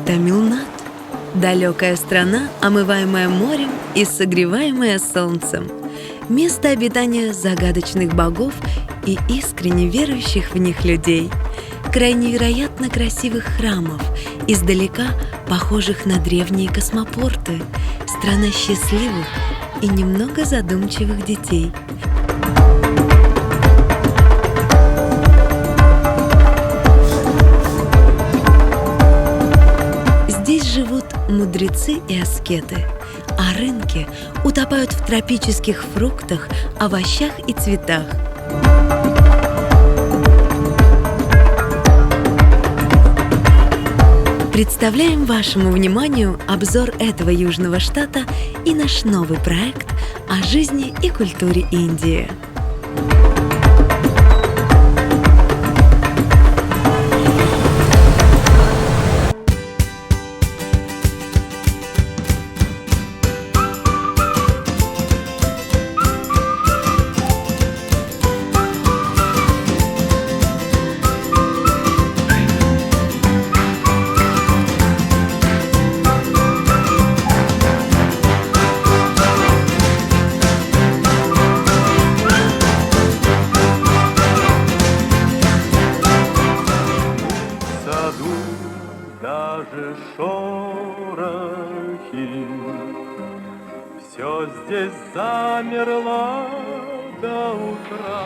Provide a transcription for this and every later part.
Тамилнад. Далекая страна, омываемая морем и согреваемая солнцем. Место обитания загадочных богов и искренне верующих в них людей. Край невероятно красивых храмов, издалека похожих на древние космопорты. Страна счастливых и немного задумчивых детей. Здесь живут мудрецы и аскеты, а рынки утопают в тропических фруктах, овощах и цветах. Представляем вашему вниманию обзор этого южного штата и наш новый проект о жизни и культуре Индии. Даже шорохи, все здесь замерло до утра.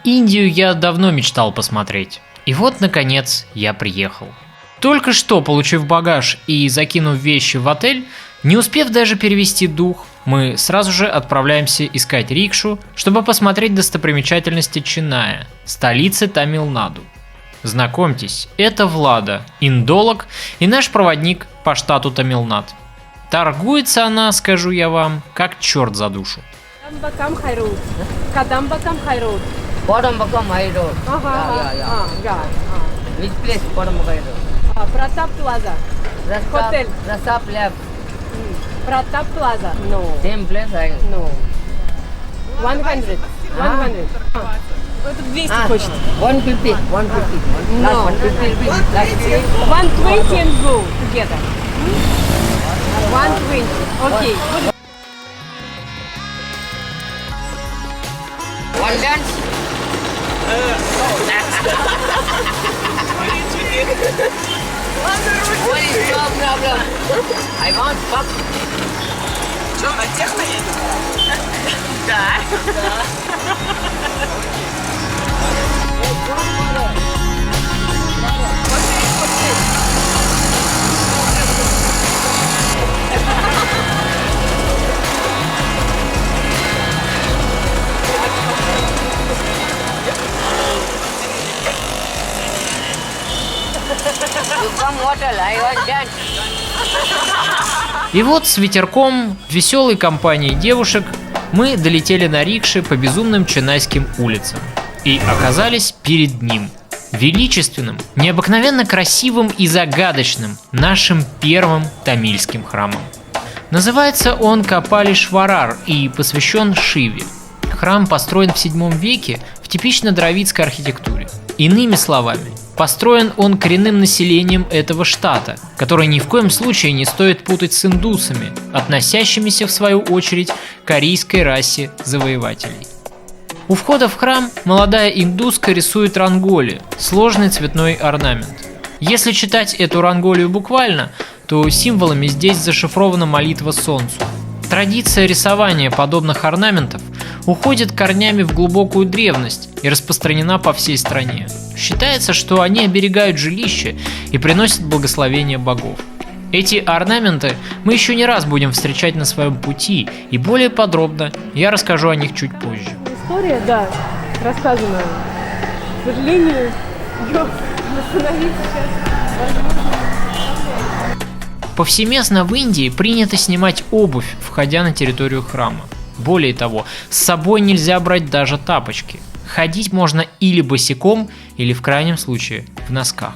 Индию я давно мечтал посмотреть. И вот, наконец, я приехал. Только что, получив багаж и закинув вещи в отель, не успев даже перевести дух, мы сразу же отправляемся искать рикшу, чтобы посмотреть достопримечательности Ченная, столицы Тамилнаду. Знакомьтесь, это Влада, индолог и наш проводник по штату Тамилнад. Торгуется она, скажу я вам, как черт за душу. Which place? Kodambaka Road. Pratap Plaza. Hotel. Rasap Lab. Pratap Plaza. No. Same place. No. 100. 100. Это 200 хочет. 150. 150. No. Last 150 rupees. Last 120 and go together. 120. Okay. one dance. What is your problem? I want fuck. Что, на техно едет? Да. You come hotel. I want dance. И вот с ветерком, веселой компанией девушек, мы долетели на рикше по безумным ченайским улицам и оказались перед ним, величественным, необыкновенно красивым и загадочным нашим первым тамильским храмом. Называется он Капалишварар и посвящен Шиве. Храм построен в 7 веке в типично дравидской архитектуре. Иными словами, построен он коренным населением этого штата, которое ни в коем случае не стоит путать с индусами, относящимися в свою очередь к арийской расе завоевателей. У входа в храм молодая индуска рисует ранголи, сложный цветной орнамент. Если читать эту ранголию буквально, то символами здесь зашифрована молитва солнцу. Традиция рисования подобных орнаментов уходит корнями в глубокую древность и распространена по всей стране. Считается, что они оберегают жилище и приносят благословение богов. Эти орнаменты мы еще не раз будем встречать на своем пути, и более подробно я расскажу о них чуть позже. История, да, рассказана. К сожалению, ее восстановить сейчас возможно. Повсеместно в Индии принято снимать обувь, входя на территорию храма. Более того, с собой нельзя брать даже тапочки. Ходить можно или босиком, или в крайнем случае в носках.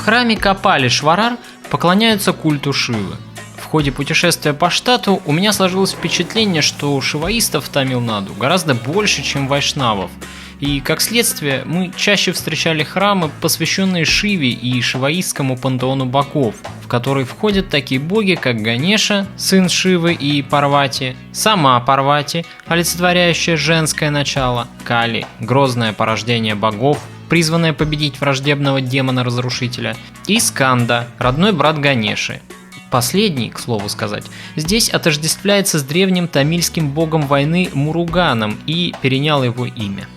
храме Капали-Шварар поклоняются культу Шивы. В ходе путешествия по штату у меня сложилось впечатление, что шиваистов в Тамилнаду гораздо больше, чем вайшнавов. И, как следствие, мы чаще встречали храмы, посвященные Шиве и шиваистскому пантеону богов, в который входят такие боги, как Ганеша, сын Шивы и Парвати, сама Парвати, олицетворяющая женское начало, Кали, грозное порождение богов, призванное победить враждебного демона-разрушителя, и Сканда, родной брат Ганеши. Последний, к слову сказать, здесь отождествляется с древним тамильским богом войны Муруганом и перенял его имя.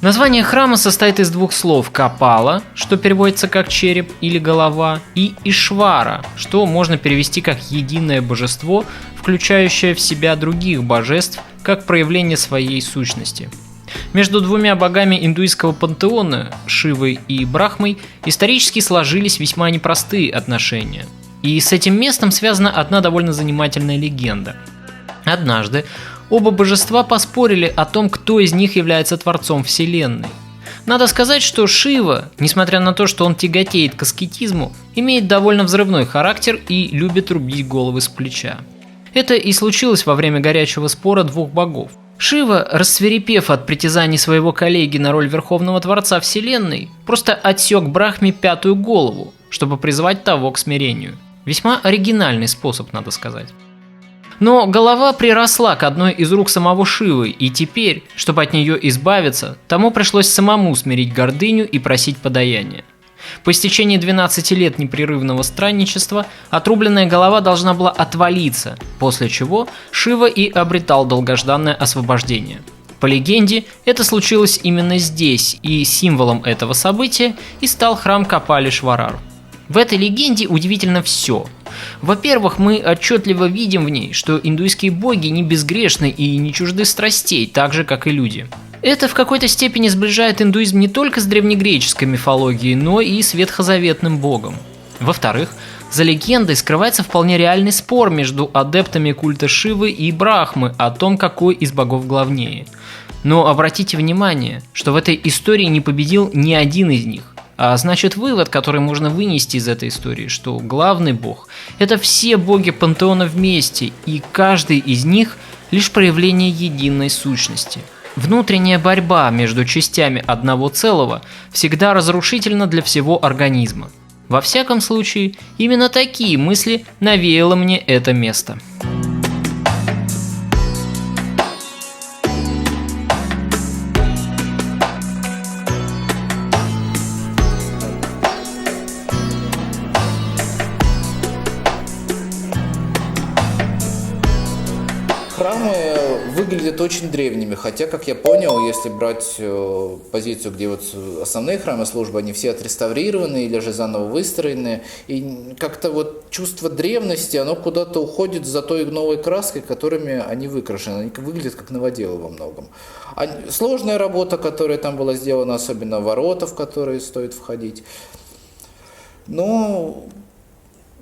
Название храма состоит из двух слов: Капала, что переводится как череп или голова, и Ишвара, что можно перевести как единое божество, включающее в себя других божеств, как проявление своей сущности. Между двумя богами индуистского пантеона, Шивой и Брахмой, исторически сложились весьма непростые отношения. И с этим местом связана одна довольно занимательная легенда. Однажды оба божества поспорили о том, кто из них является творцом Вселенной. Надо сказать, что Шива, несмотря на то, что он тяготеет к аскетизму, имеет довольно взрывной характер и любит рубить головы с плеча. Это и случилось во время горячего спора двух богов. Шива, рассвирепев от притязаний своего коллеги на роль Верховного Творца Вселенной, просто отсек Брахме пятую голову, чтобы призвать того к смирению. Весьма оригинальный способ, надо сказать. Но голова приросла к одной из рук самого Шивы, и теперь, чтобы от нее избавиться, тому пришлось самому смирить гордыню и просить подаяния. По истечении 12 лет непрерывного странничества отрубленная голова должна была отвалиться, после чего Шива и обретал долгожданное освобождение. По легенде, это случилось именно здесь, и символом этого события и стал храм Капали-Шварар. В этой легенде удивительно все. Во-первых, мы отчетливо видим в ней, что индуистские боги не безгрешны и не чужды страстей, так же, как и люди. Это в какой-то степени сближает индуизм не только с древнегреческой мифологией, но и с ветхозаветным богом. Во-вторых, за легендой скрывается вполне реальный спор между адептами культа Шивы и Брахмы о том, какой из богов главнее. Но обратите внимание, что в этой истории не победил ни один из них. А значит, вывод, который можно вынести из этой истории, что главный бог – это все боги пантеона вместе, и каждый из них – лишь проявление единой сущности. Внутренняя борьба между частями одного целого всегда разрушительна для всего организма. Во всяком случае, именно такие мысли навеяло мне это место. Храмы выглядят очень древними, хотя, как я понял, если брать позицию, где вот основные храмы службы, они все отреставрированы или же заново выстроены, и как-то вот чувство древности, оно куда-то уходит за той новой краской, которыми они выкрашены, они выглядят как новоделы во многом. Сложная работа, которая там была сделана, особенно ворота, в которые стоит входить, но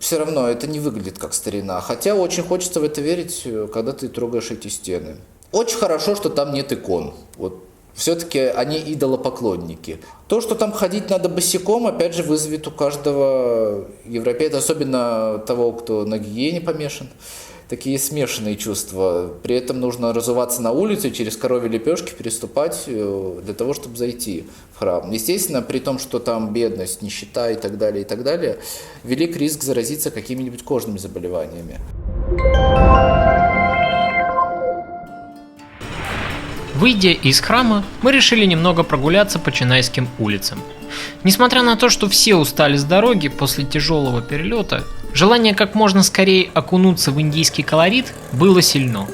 все равно это не выглядит как старина. Хотя очень хочется в это верить, когда ты трогаешь эти стены. Очень хорошо, что там нет икон. Вот. Все-таки они идолопоклонники. То, что там ходить надо босиком, опять же, вызовет у каждого европейца, особенно того, кто на гигиене помешан, такие смешанные чувства. При этом нужно разуваться на улице, через коровьи лепешки переступать для того, чтобы зайти в храм. Естественно, при том, что там бедность, нищета и так далее, велик риск заразиться какими-нибудь кожными заболеваниями. Выйдя из храма, мы решили немного прогуляться по Ченайским улицам. Несмотря на то, что все устали с дороги после тяжелого перелета, желание как можно скорее окунуться в индийский колорит было сильно.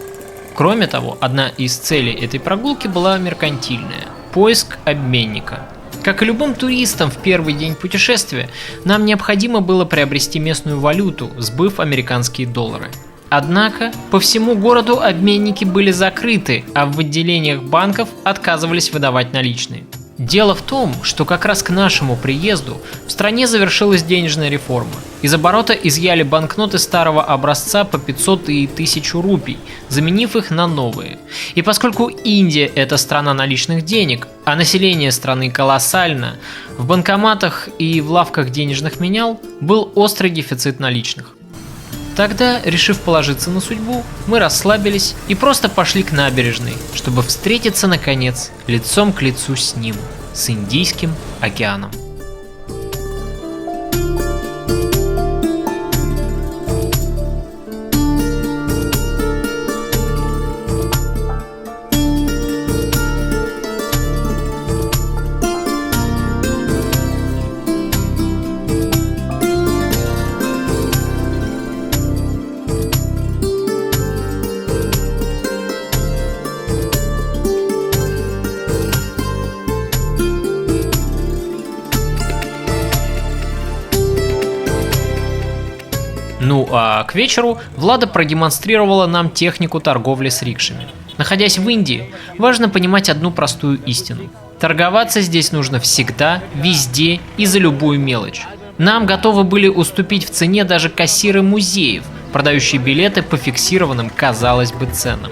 Кроме того, одна из целей этой прогулки была меркантильная – поиск обменника. Как и любым туристам в первый день путешествия, нам необходимо было приобрести местную валюту, сбыв американские доллары. Однако по всему городу обменники были закрыты, а в отделениях банков отказывались выдавать наличные. Дело в том, что как раз к нашему приезду в стране завершилась денежная реформа. Из оборота изъяли банкноты старого образца по 500 и 1000 рупий, заменив их на новые. И поскольку Индия – это страна наличных денег, а население страны колоссально, в банкоматах и в лавках денежных менял был острый дефицит наличных. Тогда, решив положиться на судьбу, мы расслабились и просто пошли к набережной, чтобы встретиться, наконец, лицом к лицу с ним, с Индийским океаном. Ну а к вечеру Влада продемонстрировала нам технику торговли с рикшами. Находясь в Индии, важно понимать одну простую истину. Торговаться здесь нужно всегда, везде и за любую мелочь. Нам готовы были уступить в цене даже кассиры музеев, продающие билеты по фиксированным, казалось бы, ценам.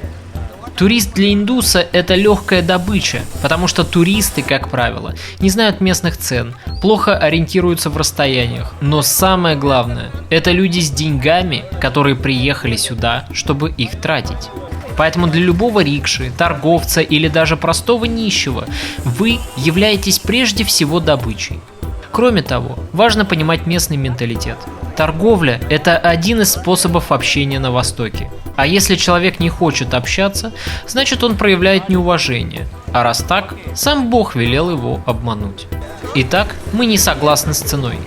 Турист для индуса – это легкая добыча, потому что туристы, как правило, не знают местных цен, плохо ориентируются в расстояниях. Но самое главное – это люди с деньгами, которые приехали сюда, чтобы их тратить. Поэтому для любого рикши, торговца или даже простого нищего вы являетесь прежде всего добычей. Кроме того, важно понимать местный менталитет. Торговля – это один из способов общения на Востоке. А если человек не хочет общаться, значит он проявляет неуважение. А раз так, сам Бог велел его обмануть. Итак, мы не согласны с ценой.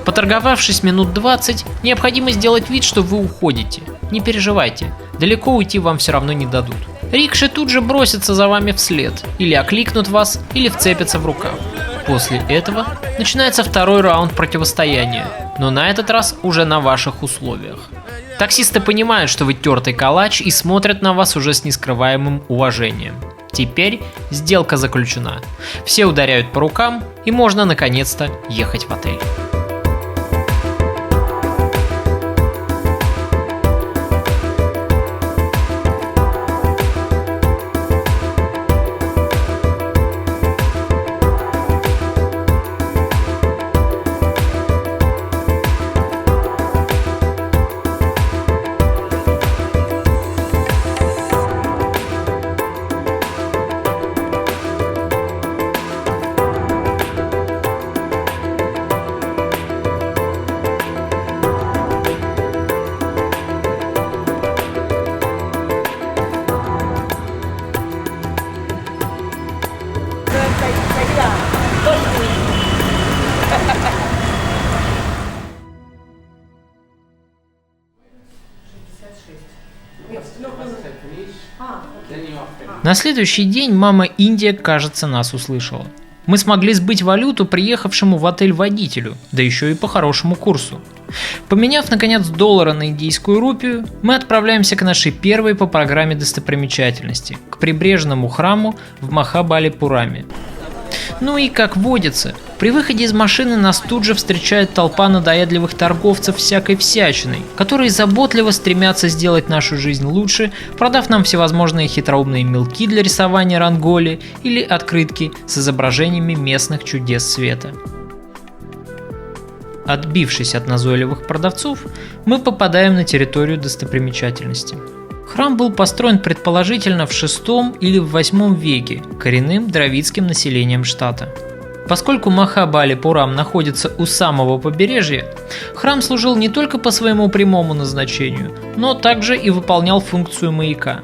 Поторговавшись минут 20, необходимо сделать вид, что вы уходите. Не переживайте, далеко уйти вам все равно не дадут. Рикши тут же бросятся за вами вслед, или окликнут вас, или вцепятся в рукав. После этого начинается второй раунд противостояния, но на этот раз уже на ваших условиях. Таксисты понимают, что вы тертый калач, и смотрят на вас уже с нескрываемым уважением. Теперь сделка заключена. Все ударяют по рукам, и можно наконец-то ехать в отель. На следующий день мама Индия, кажется, нас услышала. Мы смогли сбыть валюту приехавшему в отель водителю, да еще и по хорошему курсу. Поменяв, наконец, доллары на индийскую рупию, мы отправляемся к нашей первой по программе достопримечательности, к прибрежному храму в Махабалипураме. Ну и, как водится, при выходе из машины нас тут же встречает толпа надоедливых торговцев всякой всячиной, которые заботливо стремятся сделать нашу жизнь лучше, продав нам всевозможные хитроумные мелки для рисования ранголи или открытки с изображениями местных чудес света. Отбившись от назойливых продавцов, мы попадаем на территорию достопримечательности. Храм был построен предположительно в VI или в VIII веке коренным дравидским населением штата. Поскольку Махабалипурам находится у самого побережья, храм служил не только по своему прямому назначению, но также и выполнял функцию маяка.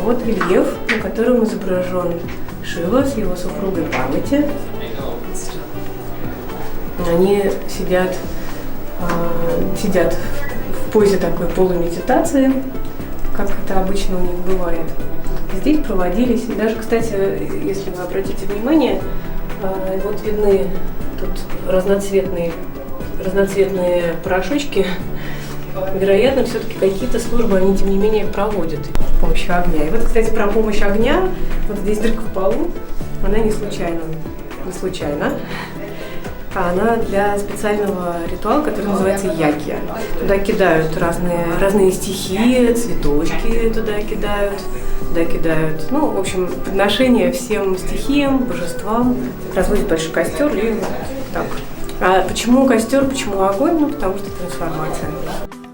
Вот рельеф, на котором изображен Шива с его супругой Парвати. Они сидят в позе такой полумедитации, как это обычно у них бывает. Здесь проводились, и даже, кстати, если вы обратите внимание, вот видны тут разноцветные порошочки. Вероятно, все-таки какие-то службы они, тем не менее, проводят с помощью огня. И вот, кстати, про помощь огня, вот здесь дырка в полу, она не случайна. Она для специального ритуала, который называется яки. Туда кидают разные стихии, цветочки туда кидают, ну, в общем, подношение всем стихиям, божествам. Разводят большой костер и вот так. А почему костер, почему огонь? Ну, потому что трансформация.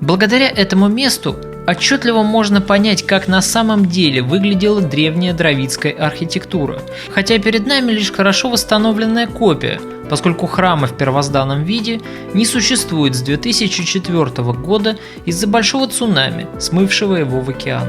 Благодаря этому месту отчетливо можно понять, как на самом деле выглядела древняя дравидская архитектура, хотя перед нами лишь хорошо восстановленная копия, поскольку храма в первозданном виде не существует с 2004 года из-за большого цунами, смывшего его в океан.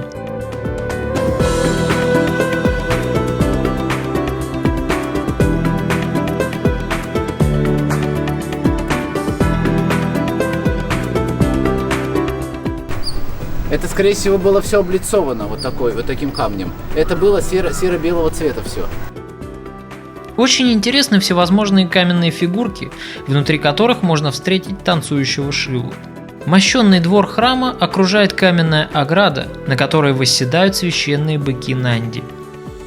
Это, скорее всего, было все облицовано вот таким камнем. Это было серо-белого цвета все. Очень интересны всевозможные каменные фигурки, внутри которых можно встретить танцующего Шиву. Мощенный двор храма окружает каменная ограда, на которой восседают священные быки Нанди.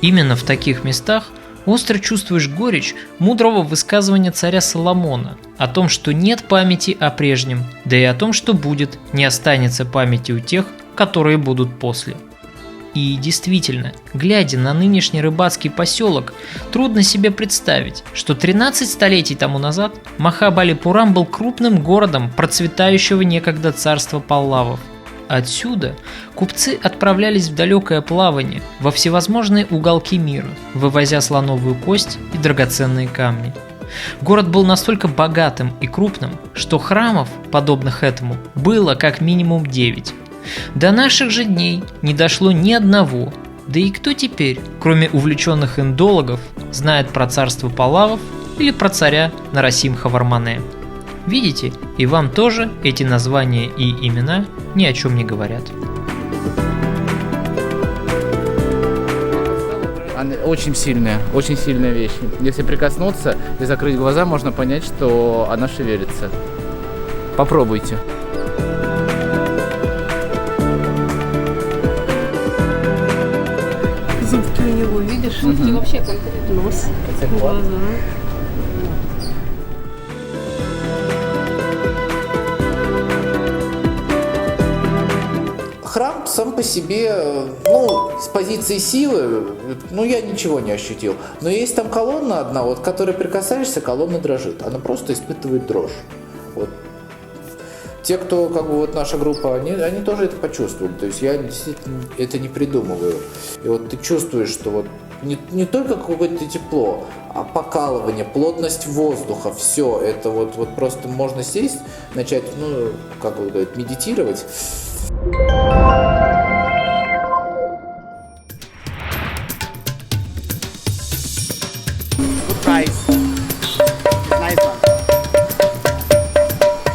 Именно в таких местах остро чувствуешь горечь мудрого высказывания царя Соломона о том, что нет памяти о прежнем, да и о том, что будет, не останется памяти у тех, которые будут после. И действительно, глядя на нынешний рыбацкий поселок, трудно себе представить, что 13 столетий тому назад Махабалипурам был крупным городом процветающего некогда царства Паллавов. Отсюда купцы отправлялись в далекое плавание во всевозможные уголки мира, вывозя слоновую кость и драгоценные камни. Город был настолько богатым и крупным, что храмов, подобных этому, было как минимум 9. До наших же дней не дошло ни одного, да и кто теперь, кроме увлеченных индологов, знает про царство Паллавов или про царя Нарасимха-Вармане? Видите, и вам тоже эти названия и имена ни о чем не говорят. Очень сильная вещь. Если прикоснуться и закрыть глаза, можно понять, что она шевелится. Попробуйте. Зубки у него, видишь? Зубки вообще конкретно. Нос, глаза. Храм сам по себе, с позиции силы, я ничего не ощутил. Но есть там колонна одна, вот, к которой прикасаешься, колонна дрожит. Она просто испытывает дрожь. Вот. Те, кто, наша группа, они тоже это почувствовали. То есть я действительно это не придумываю. И вот ты чувствуешь, что вот не только какое-то тепло, а покалывание, плотность воздуха, все это вот просто можно сесть, начать, медитировать.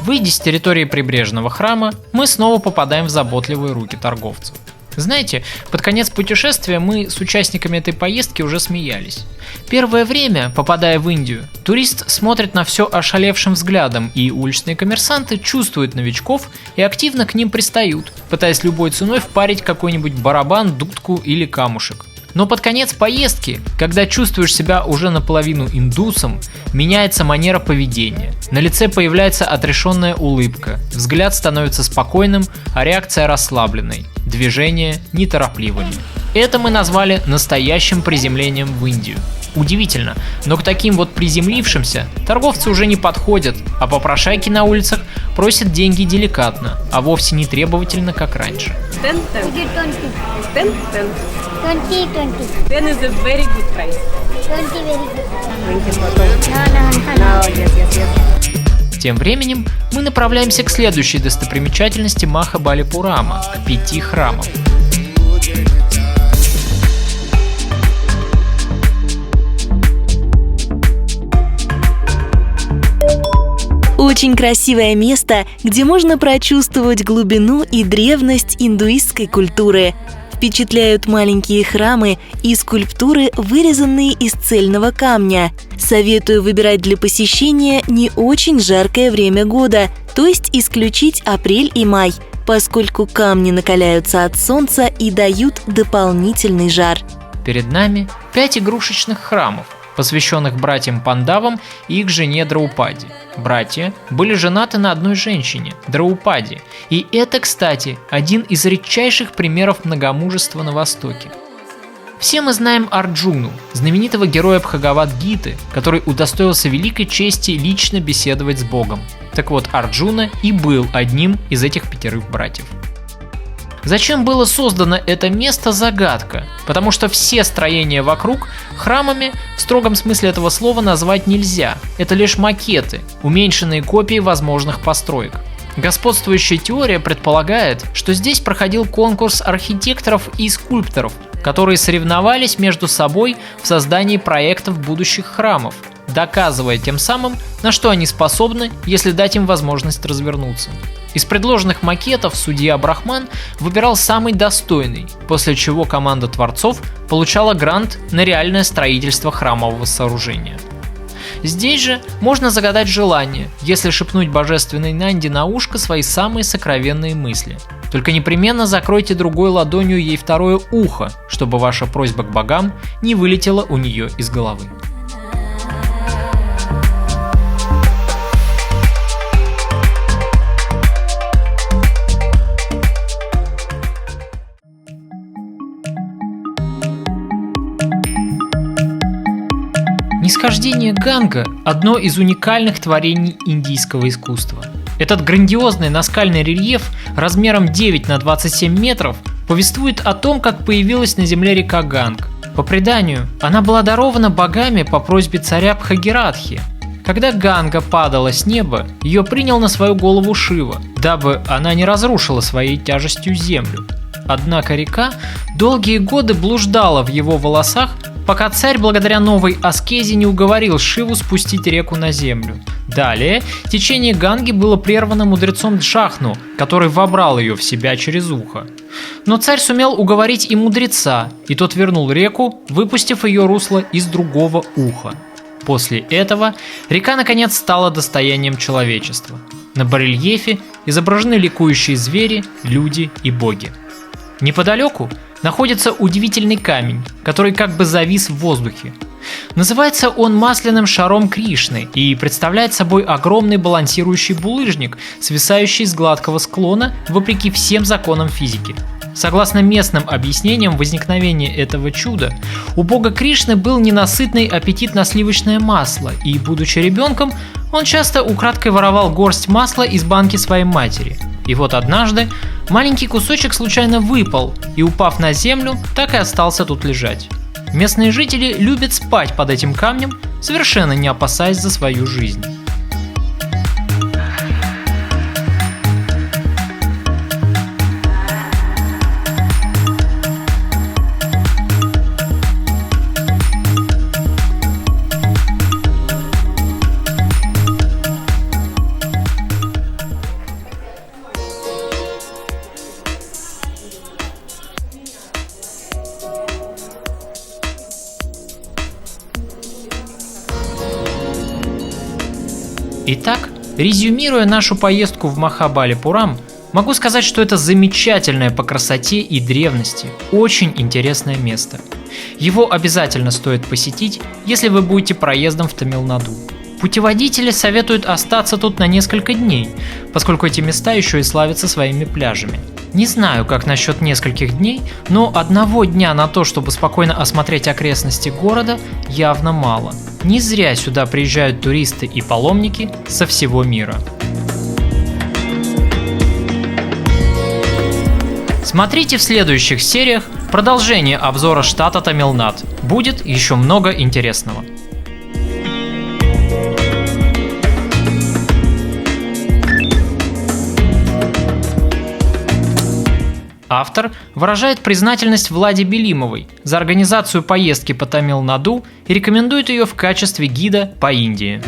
Выйдя с территории прибрежного храма, мы снова попадаем в заботливые руки торговцев. Знаете, под конец путешествия мы с участниками этой поездки уже смеялись. Первое время, попадая в Индию, турист смотрит на все ошалевшим взглядом, и уличные коммерсанты чувствуют новичков и активно к ним пристают, пытаясь любой ценой впарить какой-нибудь барабан, дудку или камушек. Но под конец поездки, когда чувствуешь себя уже наполовину индусом, меняется манера поведения. На лице появляется отрешенная улыбка, взгляд становится спокойным, а реакция расслабленной, движения неторопливыми. Это мы назвали настоящим приземлением в Индию. Удивительно, но к таким вот приземлившимся торговцы уже не подходят, а попрошайки на улицах просят деньги деликатно, а вовсе не требовательно, как раньше. 10. 10 is a very good price. 20 very good. 20 No. yes. Тем временем мы направляемся к следующей достопримечательности Махабалипурама, к 5 храмам. Очень красивое место, где можно прочувствовать глубину и древность индуистской культуры. Впечатляют маленькие храмы и скульптуры, вырезанные из цельного камня. Советую выбирать для посещения не очень жаркое время года, то есть исключить апрель и май, поскольку камни накаляются от солнца и дают дополнительный жар. Перед нами 5 игрушечных храмов, посвященных братьям Пандавам и их жене Драупади. Братья были женаты на одной женщине – Драупади, и это, кстати, один из редчайших примеров многомужества на Востоке. Все мы знаем Арджуну, знаменитого героя Бхагавад-гиты, который удостоился великой чести лично беседовать с Богом. Так вот, Арджуна и был одним из этих 5 братьев. Зачем было создано это место – загадка, потому что все строения вокруг храмами в строгом смысле этого слова назвать нельзя. Это лишь макеты, уменьшенные копии возможных построек. Господствующая теория предполагает, что здесь проходил конкурс архитекторов и скульпторов, которые соревновались между собой в создании проектов будущих храмов, доказывая тем самым, на что они способны, если дать им возможность развернуться. Из предложенных макетов судья Брахман выбирал самый достойный, после чего команда творцов получала грант на реальное строительство храмового сооружения. Здесь же можно загадать желание, если шепнуть божественной Нанди на ушко свои самые сокровенные мысли. Только непременно закройте другой ладонью ей второе ухо, чтобы ваша просьба к богам не вылетела у нее из головы. Нисхождение Ганга – одно из уникальных творений индийского искусства. Этот грандиозный наскальный рельеф размером 9 на 27 метров повествует о том, как появилась на земле река Ганг. По преданию, она была дарована богами по просьбе царя Бхагиратхи. Когда Ганга падала с неба, ее принял на свою голову Шива, дабы она не разрушила своей тяжестью землю. Однако река долгие годы блуждала в его волосах, пока царь благодаря новой аскезе не уговорил Шиву спустить реку на землю. Далее течение Ганги было прервано мудрецом Джахну, который вобрал ее в себя через ухо. Но царь сумел уговорить и мудреца, и тот вернул реку, выпустив ее русло из другого уха. После этого река наконец стала достоянием человечества. На барельефе изображены ликующие звери, люди и боги. Неподалеку находится удивительный камень, который как бы завис в воздухе. Называется он масляным шаром Кришны и представляет собой огромный балансирующий булыжник, свисающий с гладкого склона вопреки всем законам физики. Согласно местным объяснениям возникновения этого чуда, у бога Кришны был ненасытный аппетит на сливочное масло, и, будучи ребенком, он часто украдкой воровал горсть масла из банки своей матери. И вот однажды маленький кусочек случайно выпал и, упав на землю, так и остался тут лежать. Местные жители любят спать под этим камнем, совершенно не опасаясь за свою жизнь. Итак, резюмируя нашу поездку в Махабалипурам, могу сказать, что это замечательное по красоте и древности, очень интересное место. Его обязательно стоит посетить, если вы будете проездом в Тамилнаду. Путеводители советуют остаться тут на несколько дней, поскольку эти места еще и славятся своими пляжами. Не знаю, как насчет нескольких дней, но одного дня на то, чтобы спокойно осмотреть окрестности города, явно мало. Не зря сюда приезжают туристы и паломники со всего мира. Смотрите в следующих сериях продолжение обзора штата Тамилнад. Будет еще много интересного. Автор выражает признательность Владе Белимовой за организацию поездки по Тамилнаду и рекомендует ее в качестве гида по Индии.